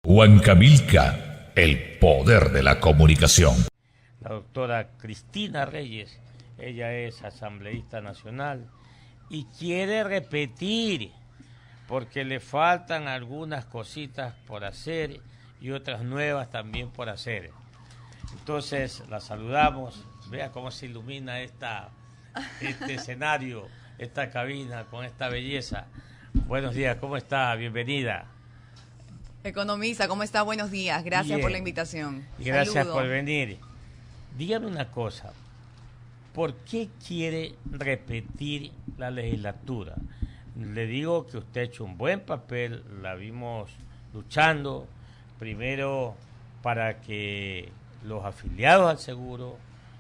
Huancamilca, el poder de la comunicación. La doctora Cristina Reyes, ella es asambleísta nacional y quiere repetir porque le faltan algunas cositas por hacer y otras nuevas también por hacer. Entonces la saludamos, vea cómo se ilumina este escenario, esta cabina con esta belleza. Buenos días, ¿cómo está? Bienvenida. Economista, ¿cómo está? Buenos días, gracias Bien. Por la invitación. Y gracias Saludo. por venir. Dígame una cosa, ¿por qué quiere repetir la legislatura? Le digo que usted ha hecho un buen papel, la vimos luchando, primero para que los afiliados al seguro,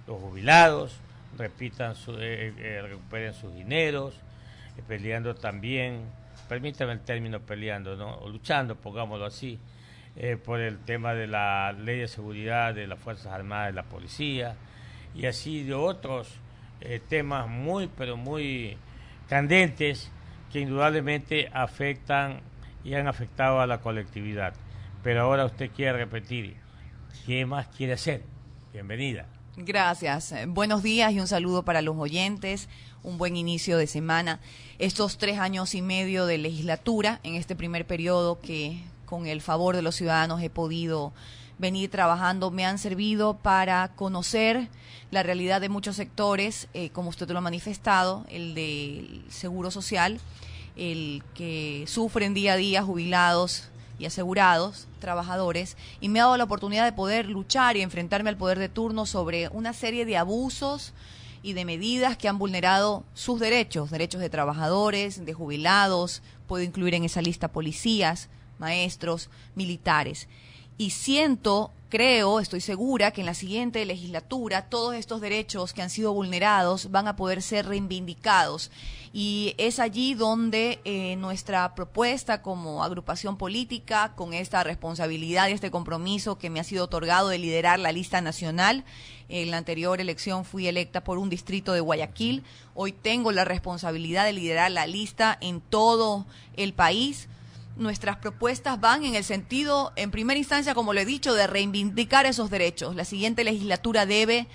los jubilados, recuperen sus dineros, peleando también, permítame el término peleando, ¿no? O luchando, pongámoslo así, por el tema de la ley de seguridad de las Fuerzas Armadas y la Policía, y así de otros temas muy, pero muy candentes que indudablemente afectan y han afectado a la colectividad. Pero ahora usted quiere repetir, ¿qué más quiere hacer? Bienvenida. Gracias. Buenos días y un saludo para los oyentes. Un buen inicio de semana. Estos 3 años y medio de legislatura, en este primer periodo que con el favor de los ciudadanos he podido venir trabajando, me han servido para conocer la realidad de muchos sectores, como usted lo ha manifestado, el del seguro social, el que sufren día a día jubilados y asegurados, trabajadores, y me ha dado la oportunidad de poder luchar y enfrentarme al poder de turno sobre una serie de abusos y de medidas que han vulnerado sus derechos de trabajadores, de jubilados, puedo incluir en esa lista policías, maestros, militares. Y estoy segura que en la siguiente legislatura todos estos derechos que han sido vulnerados van a poder ser reivindicados. Y es allí donde nuestra propuesta como agrupación política, con esta responsabilidad y este compromiso que me ha sido otorgado de liderar la lista nacional. En la anterior elección fui electa por un distrito de Guayaquil. Hoy tengo la responsabilidad de liderar la lista en todo el país. Nuestras propuestas van en el sentido, en primera instancia, como lo he dicho, de reivindicar esos derechos. La siguiente legislatura debe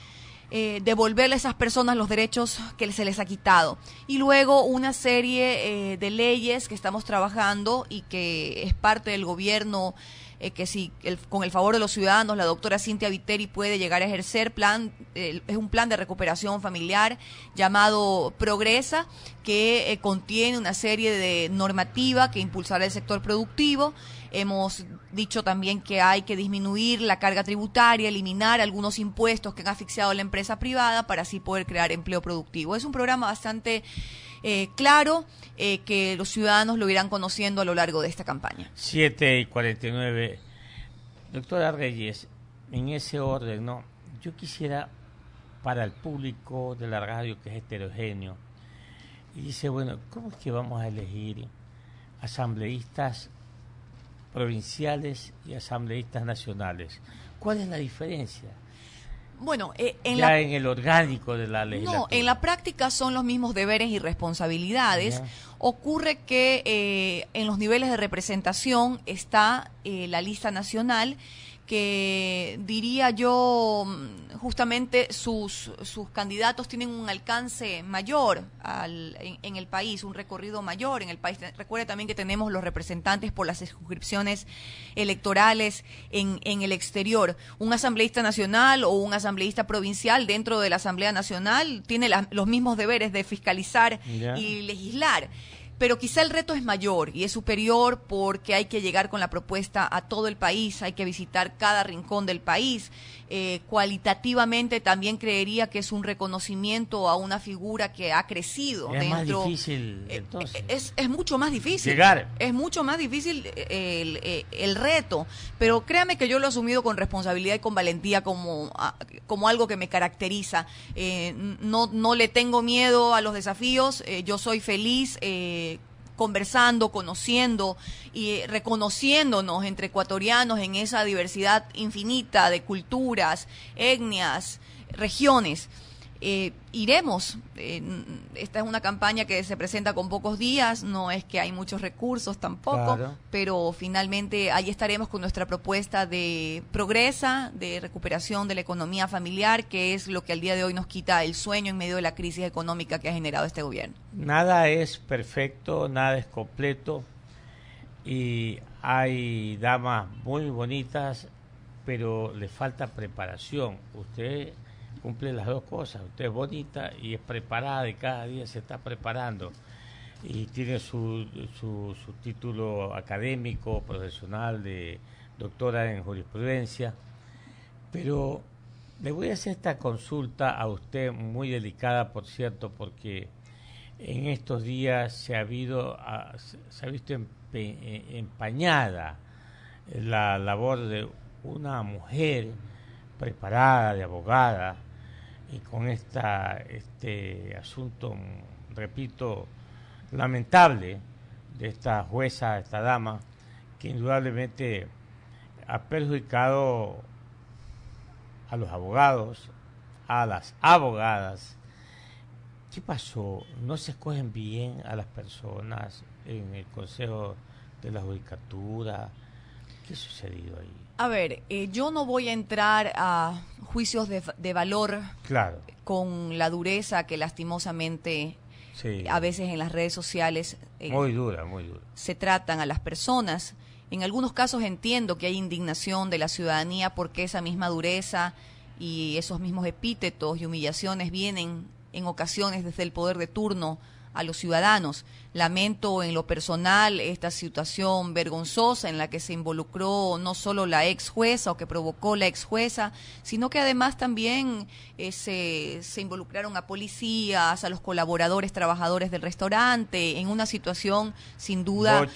devolverle a esas personas los derechos que se les ha quitado. Y luego una serie de leyes que estamos trabajando y que es parte del gobierno, que si con el favor de los ciudadanos la doctora Cintia Viteri puede llegar a ejercer, es un plan de recuperación familiar llamado Progresa, que contiene una serie de normativa que impulsará el sector productivo. Hemos dicho también que hay que disminuir la carga tributaria, eliminar algunos impuestos que han asfixiado a la empresa privada para así poder crear empleo productivo. Es un programa bastante claro, que los ciudadanos lo irán conociendo a lo largo de esta campaña. 7:49. Doctora Reyes, en ese orden, ¿no? Yo quisiera, para el público de la radio que es heterogéneo, y dice, bueno, ¿cómo es que vamos a elegir asambleístas provinciales y asambleístas nacionales? ¿Cuál es la diferencia? Bueno, en el orgánico de la legislatura. No, en la práctica son los mismos deberes y responsabilidades. Ya. Ocurre que en los niveles de representación está la lista nacional, que diría yo, justamente sus candidatos tienen un alcance mayor en el país, un recorrido mayor en el país. Recuerde también que tenemos los representantes por las circunscripciones electorales en el exterior. Un asambleísta nacional o un asambleísta provincial dentro de la Asamblea Nacional tiene los mismos deberes de fiscalizar y legislar. Pero quizá el reto es mayor y es superior porque hay que llegar con la propuesta a todo el país, hay que visitar cada rincón del país. Cualitativamente también creería que es un reconocimiento a una figura que ha crecido. Es más difícil, entonces. Es mucho más difícil. Llegar. Es mucho más difícil el reto, pero créame que yo lo he asumido con responsabilidad y con valentía como algo que me caracteriza. No le tengo miedo a los desafíos, yo soy feliz conversando, conociendo y reconociéndonos entre ecuatorianos en esa diversidad infinita de culturas, etnias, regiones. Iremos. Esta es una campaña que se presenta con pocos días, no es que hay muchos recursos tampoco, Claro. pero finalmente ahí estaremos con nuestra propuesta de Progresa, de recuperación de la economía familiar, que es lo que al día de hoy nos quita el sueño en medio de la crisis económica que ha generado este gobierno. Nada es perfecto, nada es completo y hay damas muy bonitas, pero le falta preparación. Usted cumple las dos cosas, usted es bonita y es preparada y cada día se está preparando y tiene su título académico, profesional de doctora en jurisprudencia, pero le voy a hacer esta consulta a usted muy delicada, por cierto, porque en estos días se ha visto empañada la labor de una mujer preparada, de abogada, y con este asunto, repito, lamentable de esta jueza, esta dama, que indudablemente ha perjudicado a los abogados, a las abogadas. ¿Qué pasó? ¿No se escogen bien a las personas en el Consejo de la Judicatura? ¿Qué ha sucedido ahí? A ver, yo no voy a entrar a juicios de valor Claro, con la dureza que lastimosamente sí. a veces en las redes sociales Muy dura, muy dura. se tratan a las personas. En algunos casos entiendo que hay indignación de la ciudadanía porque esa misma dureza y esos mismos epítetos y humillaciones vienen en ocasiones desde el poder de turno a los ciudadanos. Lamento en lo personal esta situación vergonzosa en la que se involucró no solo la ex jueza o que provocó la ex jueza, sino que además también se involucraron a policías, a los colaboradores, trabajadores del restaurante, en una situación sin duda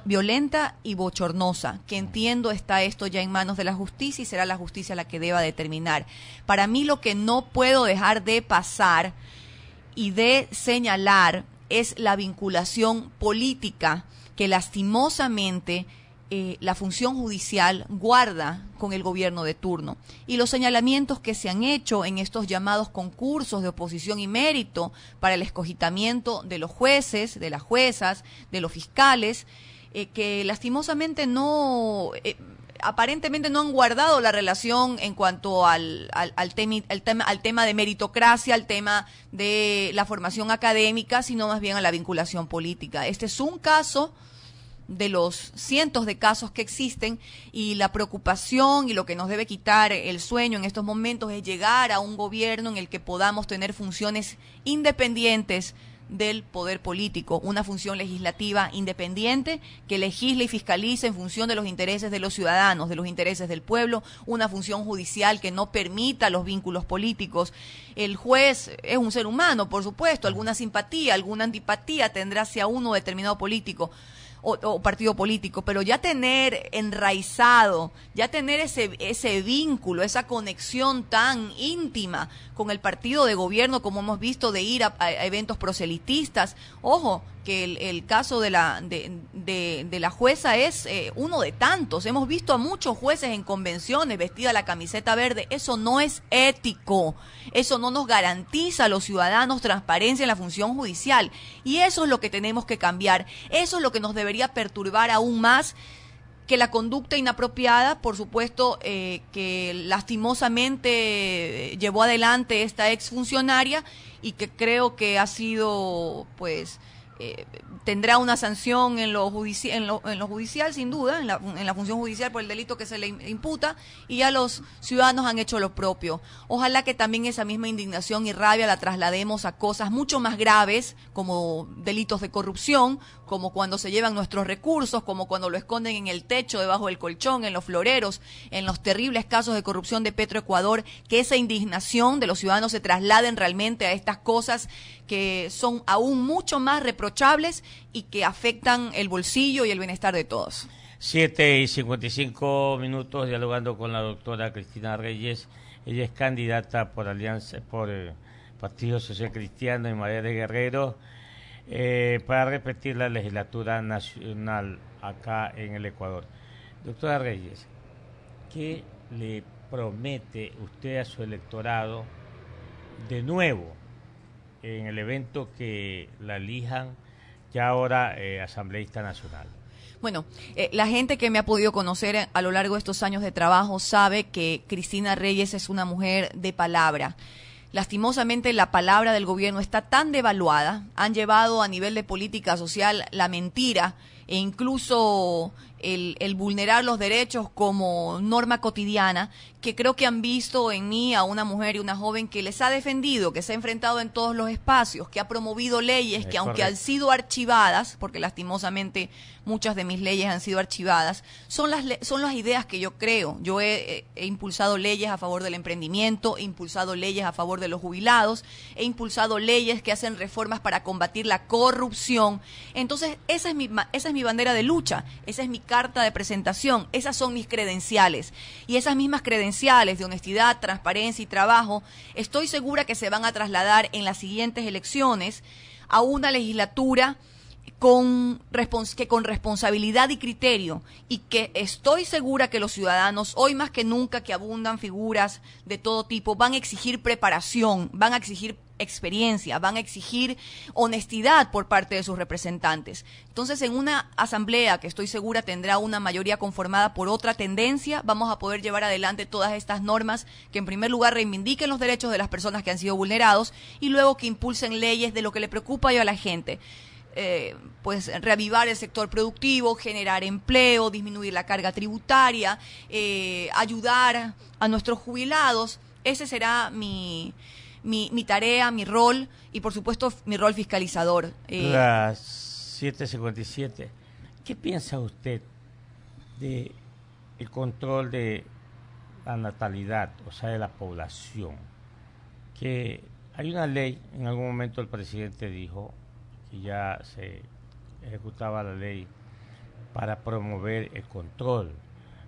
violenta y bochornosa, que entiendo está esto ya en manos de la justicia y será la justicia la que deba determinar. Para mí lo que no puedo dejar de pasar y de señalar es la vinculación política que lastimosamente la función judicial guarda con el gobierno de turno y los señalamientos que se han hecho en estos llamados concursos de oposición y mérito para el escogitamiento de los jueces, de las juezas, de los fiscales, que lastimosamente aparentemente no han guardado la relación en cuanto al tema de meritocracia, al tema de la formación académica, sino más bien a la vinculación política. Este es un caso de los cientos de casos que existen y la preocupación y lo que nos debe quitar el sueño en estos momentos es llegar a un gobierno en el que podamos tener funciones independientes del poder político, una función legislativa independiente que legisle y fiscalice en función de los intereses de los ciudadanos, de los intereses del pueblo, una función judicial que no permita los vínculos políticos. El juez es un ser humano, por supuesto, alguna simpatía, alguna antipatía tendrá hacia uno determinado político o partido político, pero ya tener enraizado, ya tener ese vínculo, esa conexión tan íntima con el partido de gobierno, como hemos visto, de ir a eventos proselitistas. Ojo, que el caso de la jueza es uno de tantos. Hemos visto a muchos jueces en convenciones vestida la camiseta verde. Eso no es ético. Eso no nos garantiza a los ciudadanos transparencia en la función judicial. Y eso es lo que tenemos que cambiar. Eso es lo que nos debería perturbar aún más que la conducta inapropiada, por supuesto, que lastimosamente llevó adelante esta exfuncionaria y que creo que ha sido, pues, tendrá una sanción en lo judicial, sin duda, en la función judicial por el delito que se le imputa, y ya los ciudadanos han hecho lo propio. Ojalá que también esa misma indignación y rabia la traslademos a cosas mucho más graves, como delitos de corrupción, como cuando se llevan nuestros recursos, como cuando lo esconden en el techo, debajo del colchón, en los floreros, en los terribles casos de corrupción de Petroecuador, que esa indignación de los ciudadanos se trasladen realmente a estas cosas que son aún mucho más reprochables y que afectan el bolsillo y el bienestar de todos. 7:55 dialogando con la doctora Cristina Reyes. Ella es candidata por Alianza, por Partido Social Cristiano y María de Guerrero, para repetir la legislatura nacional acá en el Ecuador. Doctora Reyes, ¿qué le promete usted a su electorado de nuevo en el evento que la elijan ya ahora asambleísta nacional? Bueno, la gente que me ha podido conocer a lo largo de estos años de trabajo sabe que Cristina Reyes es una mujer de palabra. Lastimosamente, la palabra del gobierno está tan devaluada, han llevado a nivel de política social la mentira e incluso el vulnerar los derechos como norma cotidiana, que creo que han visto en mí a una mujer y una joven que les ha defendido, que se ha enfrentado en todos los espacios, que ha promovido leyes que aunque han sido archivadas, porque lastimosamente muchas de mis leyes han sido archivadas, son las ideas que yo creo. Yo he impulsado leyes a favor del emprendimiento, he impulsado leyes a favor de los jubilados, he impulsado leyes que hacen reformas para combatir la corrupción. Entonces, esa es mi bandera de lucha, esa es mi carta de presentación, esas son mis credenciales. Y esas mismas credenciales de honestidad, transparencia y trabajo, estoy segura que se van a trasladar en las siguientes elecciones a una legislatura con responsabilidad y criterio, y que estoy segura que los ciudadanos, hoy más que nunca que abundan figuras de todo tipo, van a exigir preparación, van a exigir experiencia, van a exigir honestidad por parte de sus representantes. Entonces, en una asamblea que estoy segura tendrá una mayoría conformada por otra tendencia, vamos a poder llevar adelante todas estas normas que en primer lugar reivindiquen los derechos de las personas que han sido vulnerados y luego que impulsen leyes de lo que le preocupa a la gente. Pues reavivar el sector productivo, generar empleo, disminuir la carga tributaria, ayudar a nuestros jubilados. Ese será mi tarea, mi rol y por supuesto mi rol fiscalizador. Las 7:57. ¿Qué piensa usted de el control de la natalidad, o sea, de la población? Que hay una ley, en algún momento el presidente dijo que ya se ejecutaba la ley para promover el control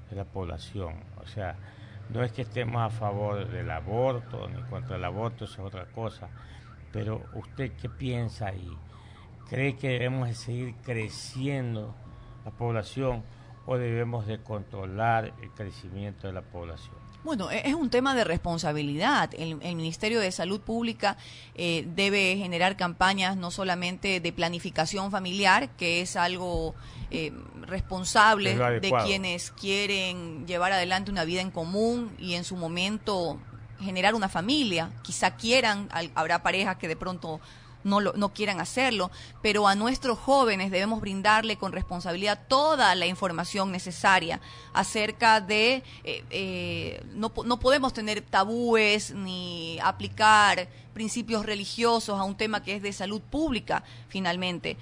de la población. O sea, no es que estemos a favor del aborto ni contra el aborto, eso es otra cosa, pero ¿usted qué piensa y cree que debemos de seguir creciendo la población o debemos de controlar el crecimiento de la población? Bueno, es un tema de responsabilidad. El Ministerio de Salud Pública debe generar campañas no solamente de planificación familiar, que es algo responsable de quienes quieren llevar adelante una vida en común y en su momento generar una familia. Quizá quieran, habrá parejas que de pronto no quieran hacerlo, pero a nuestros jóvenes debemos brindarle con responsabilidad toda la información necesaria acerca de, no podemos tener tabúes ni aplicar principios religiosos a un tema que es de salud pública, finalmente.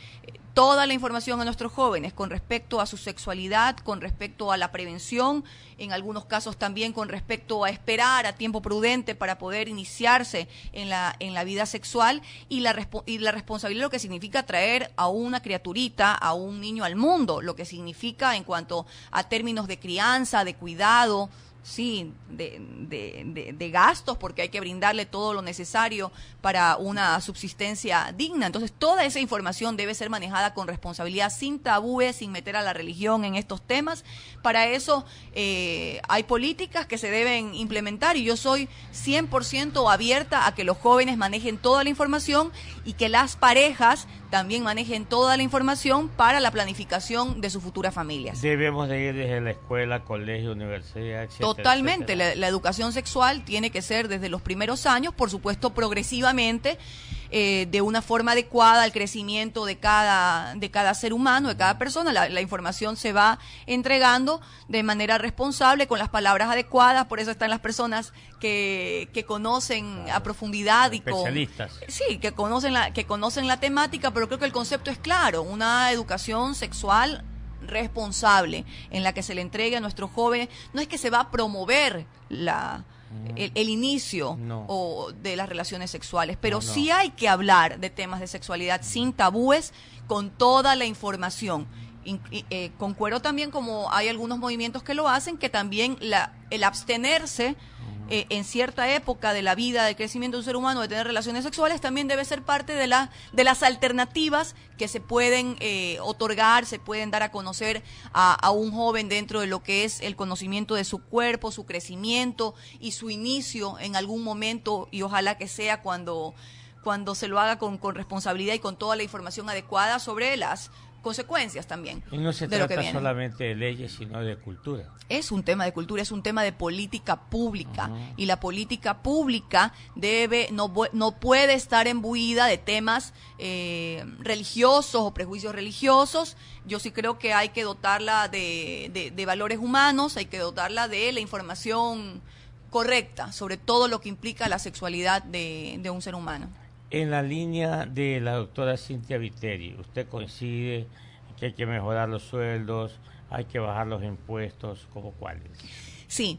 Toda la información a nuestros jóvenes con respecto a su sexualidad, con respecto a la prevención, en algunos casos también con respecto a esperar a tiempo prudente para poder iniciarse en la vida sexual y la responsabilidad de lo que significa traer a una criaturita, a un niño al mundo, lo que significa en cuanto a términos de crianza, de cuidado, sí, de gastos, porque hay que brindarle todo lo necesario para una subsistencia digna. Entonces, toda esa información debe ser manejada con responsabilidad, sin tabúes, sin meter a la religión en estos temas. Para eso hay políticas que se deben implementar y yo soy 100% abierta a que los jóvenes manejen toda la información y que las parejas también manejen toda la información para la planificación de sus futuras familias. Debemos de ir desde la escuela, colegio, universidad, etcétera. Totalmente, etcétera. La educación sexual tiene que ser desde los primeros años, por supuesto progresivamente, de una forma adecuada al crecimiento de cada ser humano, de cada persona. La información se va entregando de manera responsable, con las palabras adecuadas, por eso están las personas que conocen a profundidad y especialistas. Sí, que conocen la temática, pero creo que el concepto es claro, una educación sexual responsable en la que se le entregue a nuestros jóvenes. No es que se va a promover el inicio de las relaciones sexuales, pero sí hay que hablar de temas de sexualidad sin tabúes, con toda la información. Concuerdo también, como hay algunos movimientos que lo hacen, que también el abstenerse en cierta época de la vida, del crecimiento de un ser humano, de tener relaciones sexuales, también debe ser parte de las alternativas que se pueden otorgar, se pueden dar a conocer a un joven dentro de lo que es el conocimiento de su cuerpo, su crecimiento y su inicio en algún momento, y ojalá que sea cuando se lo haga con responsabilidad y con toda la información adecuada sobre las consecuencias también. Y no se de lo que trata viene. solamente de leyes, sino de cultura. Es un tema de cultura, es un tema de política pública. Uh-huh. Y la política pública no puede estar imbuida de temas religiosos o prejuicios religiosos. Yo sí creo que hay que dotarla de valores humanos, hay que dotarla de la información correcta sobre todo lo que implica la sexualidad de un ser humano. En la línea de la doctora Cintia Viteri, ¿usted coincide que hay que mejorar los sueldos, hay que bajar los impuestos, como cuáles? Sí,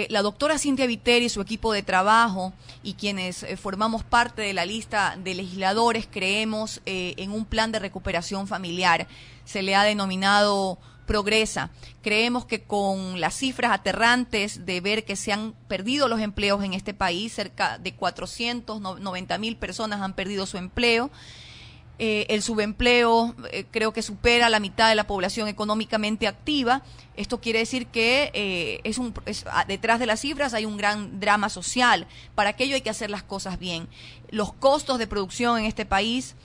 la doctora Cintia Viteri y su equipo de trabajo y quienes formamos parte de la lista de legisladores creemos en un plan de recuperación familiar. Se le ha denominado Progresa. Creemos que con las cifras aterrantes de ver que se han perdido los empleos en este país, cerca de 490.000 personas han perdido su empleo. El subempleo creo que supera la mitad de la población económicamente activa. Esto quiere decir que detrás de las cifras hay un gran drama social. Para aquello hay que hacer las cosas bien. Los costos de producción en este país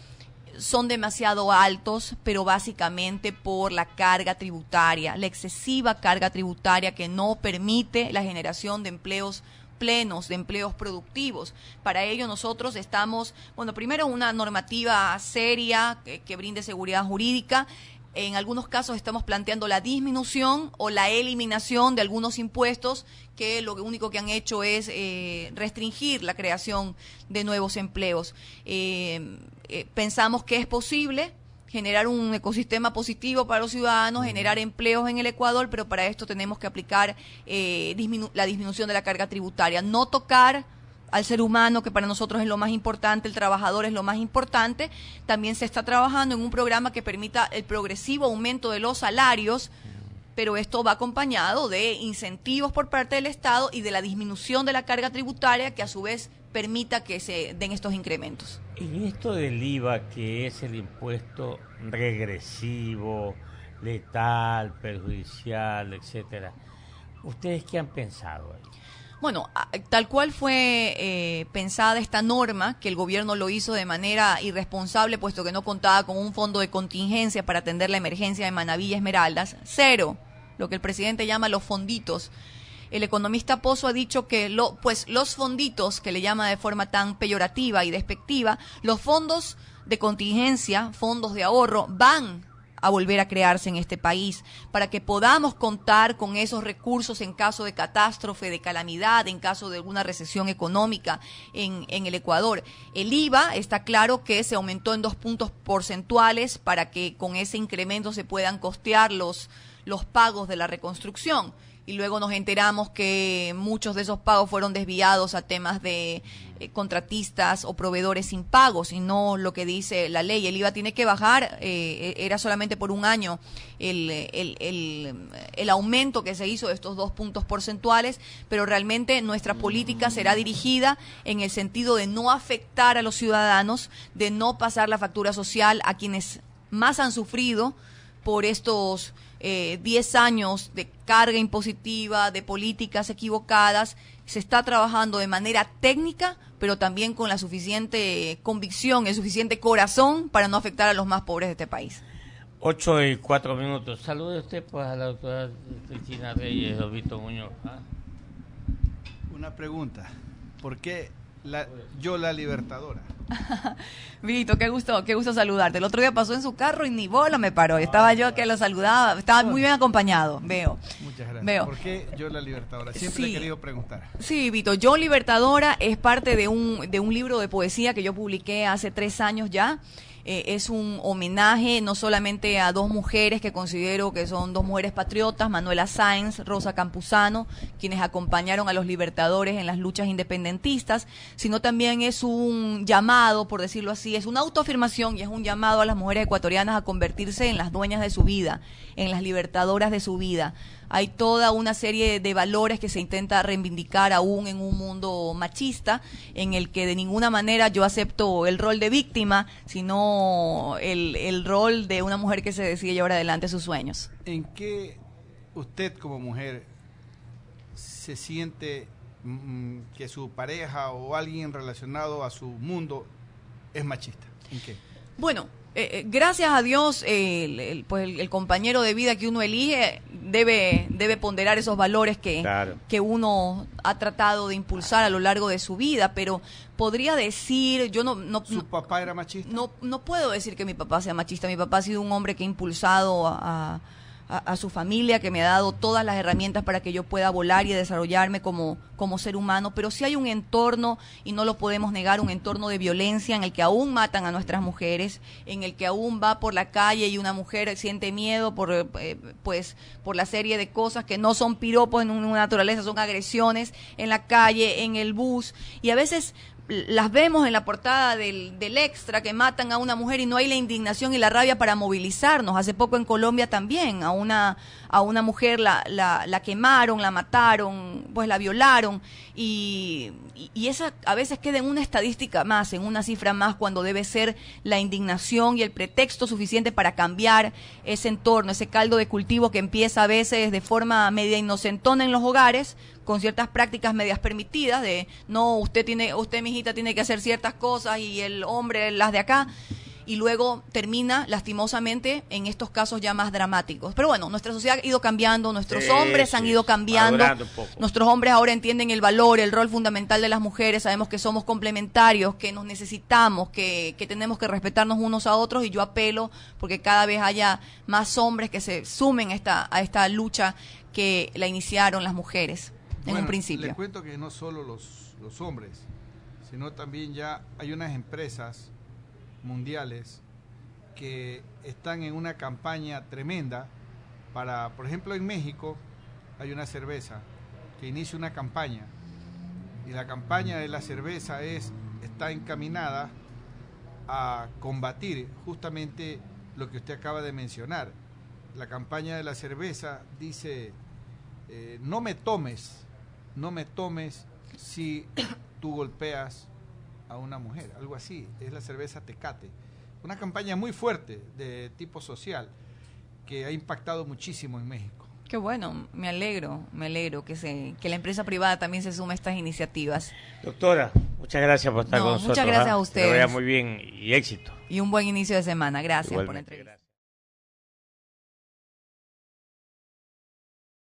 son demasiado altos, pero básicamente por la carga tributaria, la excesiva carga tributaria que no permite la generación de empleos plenos, de empleos productivos. Para ello nosotros estamos, primero una normativa seria que brinde seguridad jurídica. En algunos casos estamos planteando la disminución o la eliminación de algunos impuestos que lo único que han hecho es restringir la creación de nuevos empleos. Pensamos que es posible generar un ecosistema positivo para los ciudadanos, generar empleos en el Ecuador, pero para esto tenemos que aplicar la disminución de la carga tributaria, no tocar al ser humano, que para nosotros es lo más importante, el trabajador es lo más importante. También se está trabajando en un programa que permita el progresivo aumento de los salarios, pero esto va acompañado de incentivos por parte del Estado y de la disminución de la carga tributaria que a su vez permita que se den estos incrementos. En esto del IVA, que es el impuesto regresivo, letal, perjudicial, etcétera, ¿ustedes qué han pensado ahí? Bueno, tal cual fue pensada esta norma, que el gobierno lo hizo de manera irresponsable, puesto que no contaba con un fondo de contingencia para atender la emergencia de Manabí y Esmeraldas. Cero, lo que el presidente llama los fonditos. El economista Pozo ha dicho que los fonditos, que le llama de forma tan peyorativa y despectiva, los fondos de contingencia, fondos de ahorro, van a volver a crearse en este país, para que podamos contar con esos recursos en caso de catástrofe, de calamidad, en caso de alguna recesión económica en el Ecuador. El IVA está claro que se aumentó en 2 puntos porcentuales para que con ese incremento se puedan costear los pagos de la reconstrucción. Y luego nos enteramos que muchos de esos pagos fueron desviados a temas de contratistas o proveedores sin pagos, y no lo que dice la ley. El IVA tiene que bajar, era solamente por un año el aumento que se hizo de estos 2 puntos porcentuales, pero realmente nuestra política será dirigida en el sentido de no afectar a los ciudadanos, de no pasar la factura social a quienes más han sufrido por estos 10 años de carga impositiva, de políticas equivocadas. Se está trabajando de manera técnica, pero también con la suficiente convicción, el suficiente corazón para no afectar a los más pobres de este país. 8:04. Salude usted pues a la doctora Cristina Reyes, Víctor Muñoz. Una pregunta, ¿por qué la Libertadora? Vito, qué gusto saludarte. El otro día pasó en su carro y ni bola me paró. Estaba yo que lo saludaba, estaba muy bien acompañado, veo. Muchas gracias. Veo. ¿Por qué yo la Libertadora? Siempre he querido preguntar. Sí, Vito, Yo Libertadora es parte de un libro de poesía que yo publiqué hace 3 años ya. Es un homenaje no solamente a dos mujeres que considero que son dos mujeres patriotas, Manuela Sáenz, Rosa Campuzano, quienes acompañaron a los libertadores en las luchas independentistas, sino también es un llamado, por decirlo así, es una autoafirmación y es un llamado a las mujeres ecuatorianas a convertirse en las dueñas de su vida, en las libertadoras de su vida. Hay toda una serie de valores que se intenta reivindicar aún en un mundo machista, en el que de ninguna manera yo acepto el rol de víctima, sino el rol de una mujer que se decide llevar adelante sus sueños. ¿En qué usted como mujer se siente que su pareja o alguien relacionado a su mundo es machista? ¿En qué? Bueno, gracias a Dios, el compañero de vida que uno elige debe ponderar esos valores que uno ha tratado de impulsar a lo largo de su vida, pero podría decir, ¿Su papá era machista? No puedo decir que mi papá sea machista. Mi papá ha sido un hombre que ha impulsado a su familia, que me ha dado todas las herramientas para que yo pueda volar y desarrollarme como ser humano, pero sí hay un entorno, y no lo podemos negar, un entorno de violencia en el que aún matan a nuestras mujeres, en el que aún va por la calle y una mujer siente miedo por la serie de cosas que no son piropos en una naturaleza, son agresiones en la calle, en el bus, y a veces las vemos en la portada del Extra, que matan a una mujer y no hay la indignación y la rabia para movilizarnos. Hace poco en Colombia también a una mujer la quemaron, la mataron, pues la violaron, y esa a veces queda en una estadística más, en una cifra más, cuando debe ser la indignación y el pretexto suficiente para cambiar ese entorno, ese caldo de cultivo que empieza a veces de forma media inocentona en los hogares, con ciertas prácticas medias permitidas de no, usted mijita tiene que hacer ciertas cosas y el hombre las de acá, y luego termina lastimosamente en estos casos ya más dramáticos. Pero bueno, nuestra sociedad ha ido cambiando, nuestros hombres han ido cambiando, nuestros hombres ahora entienden el valor, el rol fundamental de las mujeres, sabemos que somos complementarios, que nos necesitamos, que tenemos que respetarnos unos a otros, y yo apelo porque cada vez haya más hombres que se sumen a esta lucha que la iniciaron las mujeres en un principio. Les cuento que no solo los hombres, sino también ya hay unas empresas mundiales que están en una campaña tremenda para, por ejemplo, en México hay una cerveza que inicia una campaña, y la campaña de la cerveza está encaminada a combatir justamente lo que usted acaba de mencionar. La campaña de la cerveza dice, no me tomes si tú golpeas a una mujer, algo así. Es la cerveza Tecate, una campaña muy fuerte de tipo social que ha impactado muchísimo en México. Qué bueno, me alegro que la empresa privada también se sume a estas iniciativas. Doctora, muchas gracias por estar con nosotros. Muchas gracias a ustedes. Que vaya muy bien y éxito. Y un buen inicio de semana. Gracias por la entrevista.